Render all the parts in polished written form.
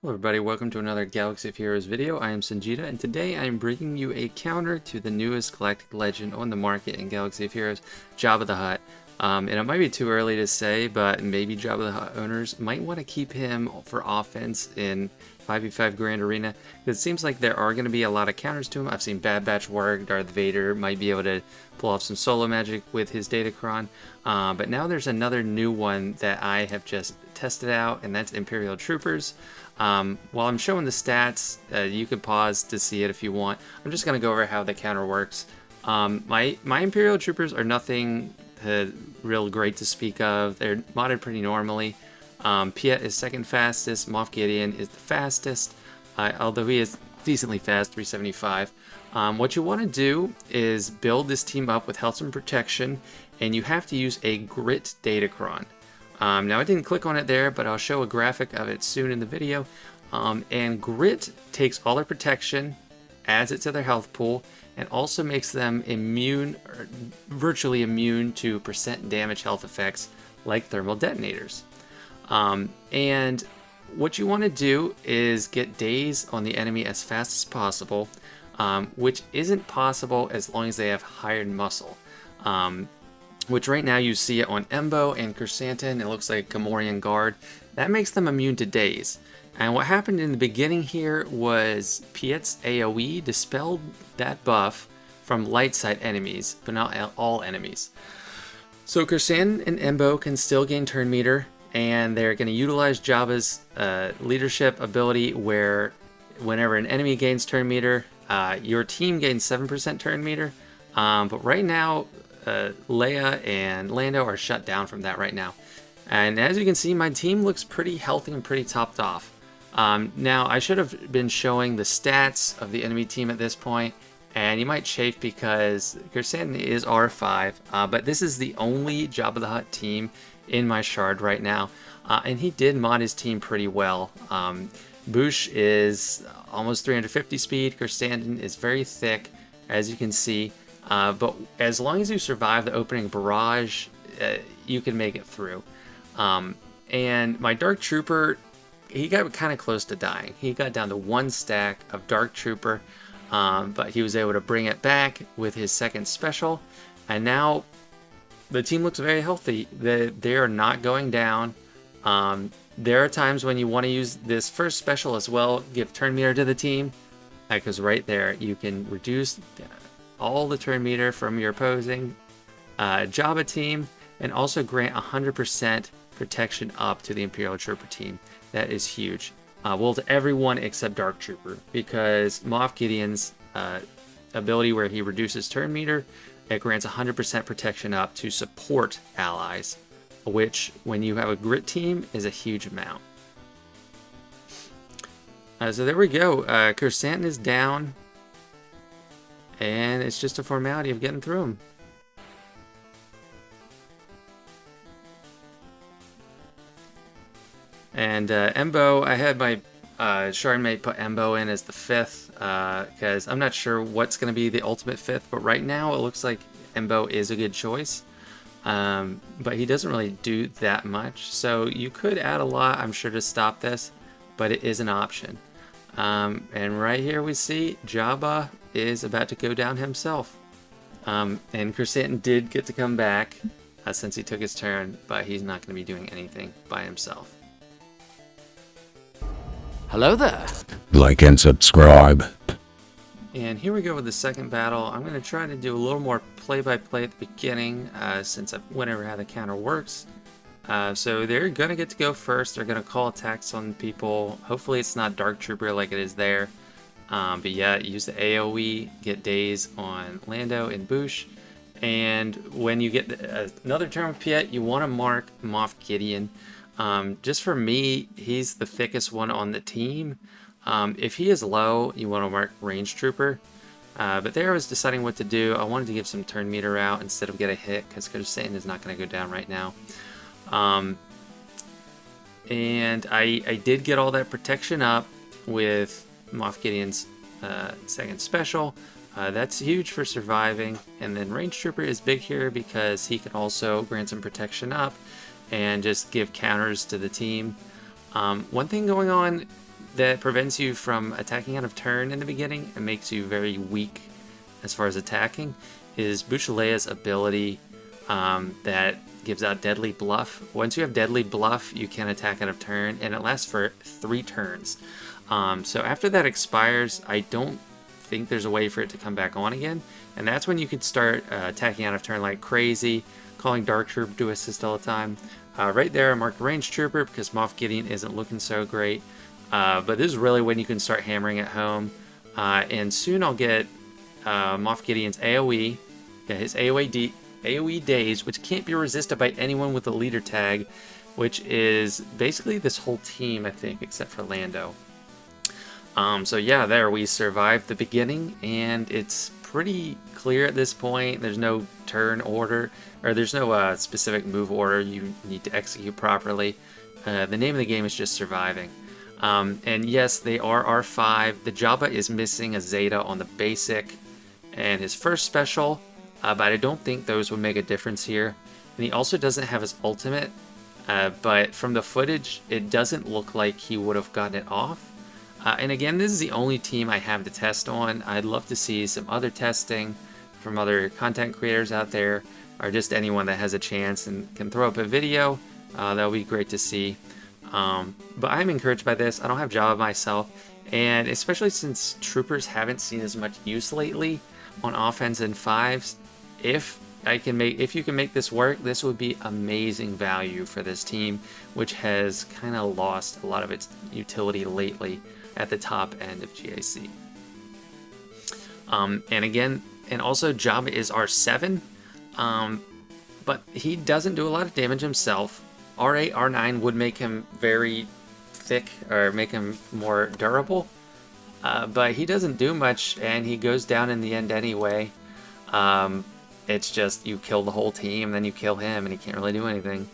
Hello everybody, welcome to another Galaxy of Heroes video. I am Sanjita, and today I am bringing you a counter to the newest galactic legend on the market in Galaxy of Heroes, Jabba the Hut. And it might be too early to say, but maybe Jabba the Hut owners might want to keep him for offense in 5v5 Grand Arena, because it seems like there are going to be a lot of counters to him. I've seen Bad Batch work, Darth Vader might be able to pull off some solo magic with his datacron, but now there's another new one that I have just tested out, and that's Imperial Troopers. While I'm showing the stats, you can pause to see it if you want. I'm just going to go over how the counter works. My Imperial Troopers are nothing real great to speak of. They're modded pretty normally. Piet is second fastest, Moff Gideon is the fastest, although he is decently fast, 375. What you want to do is build this team up with health and protection, and you have to use a grit datacron. Now I didn't click on it there, but I'll show a graphic of it soon in the video. And grit takes all their protection, adds it to their health pool, and also makes them immune, or virtually immune to percent damage health effects like thermal detonators. And what you want to do is get daze on the enemy as fast as possible, which isn't possible as long as they have hired muscle. Which right now you see it on Embo and Chrysanthemum. It looks like Gamorrean Guard. That makes them immune to daze. And what happened in the beginning here was Piet's AoE dispelled that buff from light side enemies, but not all enemies. So Chrysanthemum and Embo can still gain turn meter, and they're going to utilize Jabba's leadership ability where whenever an enemy gains turn meter, your team gains 7% turn meter. But right now, Leia and Lando are shut down from that right now. And as you can see, my team looks pretty healthy and pretty topped off. Now, I should have been showing the stats of the enemy team at this point, and you might chafe because Chrysanthemum is R5, but this is the only Jabba the Hutt team in my shard right now, and he did mod his team pretty well. Boushh is almost 350 speed, Chrysanthemum is very thick, as you can see. But as long as you survive the opening barrage, you can make it through. And my Dark Trooper, he got kind of close to dying. He got down to one stack of Dark Trooper, but he was able to bring it back with his second special. And now the team looks very healthy. They are not going down. There are times when you want to use this first special as well, give turn meter to the team, because right there you can reduce all the turn meter from your opposing Jabba team, and also grant 100% protection up to the Imperial Trooper team. That is huge. Well, to everyone except Dark Trooper, because Moff Gideon's ability where he reduces turn meter, it grants 100% protection up to support allies, which when you have a grit team is a huge amount. So there we go. Chrysanthemum is down. And it's just a formality of getting through them. And Embo, I had my shardmate put Embo in as the 5th, because I'm not sure what's going to be the ultimate 5th, but right now it looks like Embo is a good choice. But he doesn't really do that much, so you could add a lot, I'm sure, to stop this, but it is an option. And right here we see Jabba is about to go down himself. And Chrysanthemum did get to come back since he took his turn, but he's not going to be doing anything by himself. Hello there. Like and subscribe. And here we go with the second battle. I'm going to try to do a little more play-by-play at the beginning, since I went over how the counter works. So they're going to get to go first. They're going to call attacks on people. Hopefully it's not Dark Trooper like it is there. But yeah, use the AoE, get daze on Lando and Boushh. And when you get another turn with Piet, you want to mark Moff Gideon. Just for me, he's the thickest one on the team. If he is low, you want to mark Range Trooper. But there I was deciding what to do. I wanted to give some turn meter out instead of get a hit, because Chrysanthemum is not going to go down right now. And I did get all that protection up with Moff Gideon's second special. That's huge for surviving. And then Range Trooper is big here because he can also grant some protection up and just give counters to the team. One thing going on that prevents you from attacking out of turn in the beginning and makes you very weak as far as attacking is Bushalea's ability that gives out Deadly Bluff. Once you have Deadly Bluff, you can attack out of turn, and it lasts for 3 turns. So after that expires, I don't think there's a way for it to come back on again, and that's when you could start attacking out of turn like crazy, calling Dark Trooper to assist all the time. Right there I marked Range Trooper because Moff Gideon isn't looking so great, but this is really when you can start hammering at home, and soon I'll get Moff Gideon's AoE, his AoE days, which can't be resisted by anyone with a leader tag, which is basically this whole team, I think, except for Lando. So yeah, there we survived the beginning, and it's pretty clear at this point. There's no turn order, or there's no specific move order you need to execute properly. The name of the game is just surviving. And yes, they are R5. The Jabba is missing a Zeta on the basic and his first special, but I don't think those would make a difference here. And he also doesn't have his ultimate, but from the footage, it doesn't look like he would have gotten it off. And again, this is the only team I have to test on. I'd love to see some other testing from other content creators out there, or just anyone that has a chance and can throw up a video. That would be great to see. But I'm encouraged by this. I don't have Jabba myself, and especially since troopers haven't seen as much use lately on offense in 5s, if you can make this work, this would be amazing value for this team, which has kind of lost a lot of its utility lately at the top end of GAC. And also Jabba is R7, but he doesn't do a lot of damage himself. R8, R9 would make him very thick, or make him more durable, but he doesn't do much, and he goes down in the end anyway. It's just you kill the whole team, then you kill him, and he can't really do anything.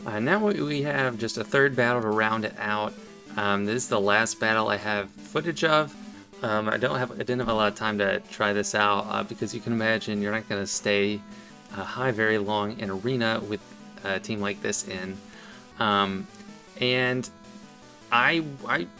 Now we have just a third battle to round it out. This is the last battle I have footage of. I didn't have a lot of time to try this out, because you can imagine you're not going to stay high very long in arena with a team like this in. And I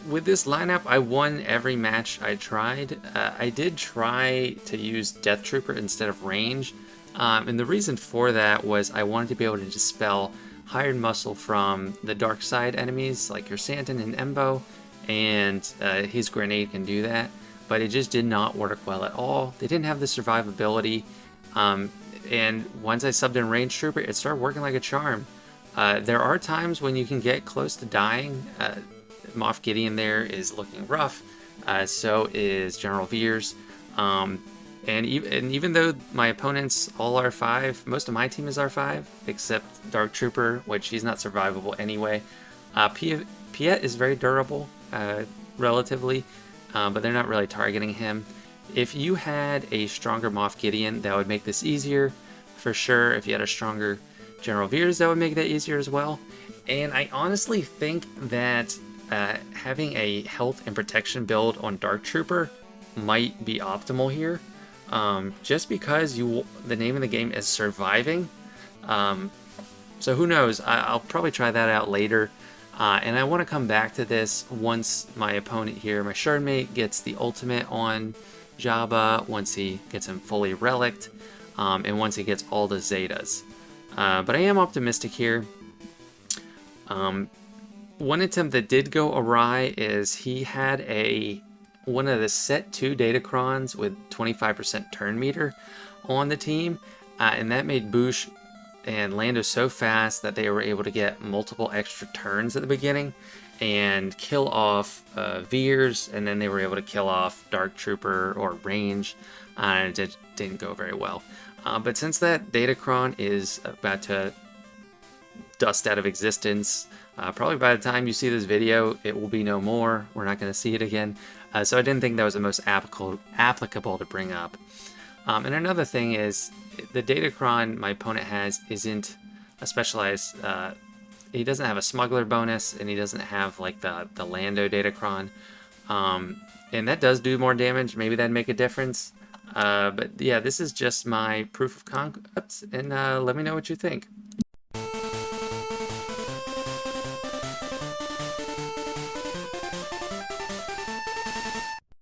with this lineup, I won every match I tried. I did try to use Death Trooper instead of range, and the reason for that was I wanted to be able to dispel hired muscle from the dark side enemies like your Santon and Embo, and his grenade can do that, but it just did not work well at all. They didn't have the survivability, and once I subbed in Range Trooper, it started working like a charm. There are times when you can get close to dying. Moff Gideon there is looking rough, so is General Veers. And even though my opponents all are 5, most of my team is R5, except Dark Trooper, which he's not survivable anyway. Piet is very durable, relatively, but they're not really targeting him. If you had a stronger Moff Gideon, that would make this easier, for sure. If you had a stronger General Veers, that would make that easier as well. And I honestly think that having a health and protection build on Dark Trooper might be optimal here, just because the name of the game is surviving. So who knows? I'll probably try that out later, and I want to come back to this once my opponent here, my Shardmate, gets the ultimate on Jabba, once he gets him fully relicked, and once he gets all the Zetas. But I am optimistic here. One attempt that did go awry is he had one of the set 2 datacrons with 25% turn meter on the team, and that made Boush and Lando so fast that they were able to get multiple extra turns at the beginning and kill off Veers, and then they were able to kill off Dark Trooper or Range, and it didn't go very well. But since that datacron is about to dust out of existence, probably by the time you see this video, it will be no more. We're not going to see it again. So I didn't think that was the most applicable to bring up. And another thing is, the datacron my opponent has isn't a specialized... he doesn't have a smuggler bonus, and he doesn't have like the Lando datacron. And that does do more damage. Maybe that'd make a difference. But yeah, this is just my proof of concept, and let me know what you think.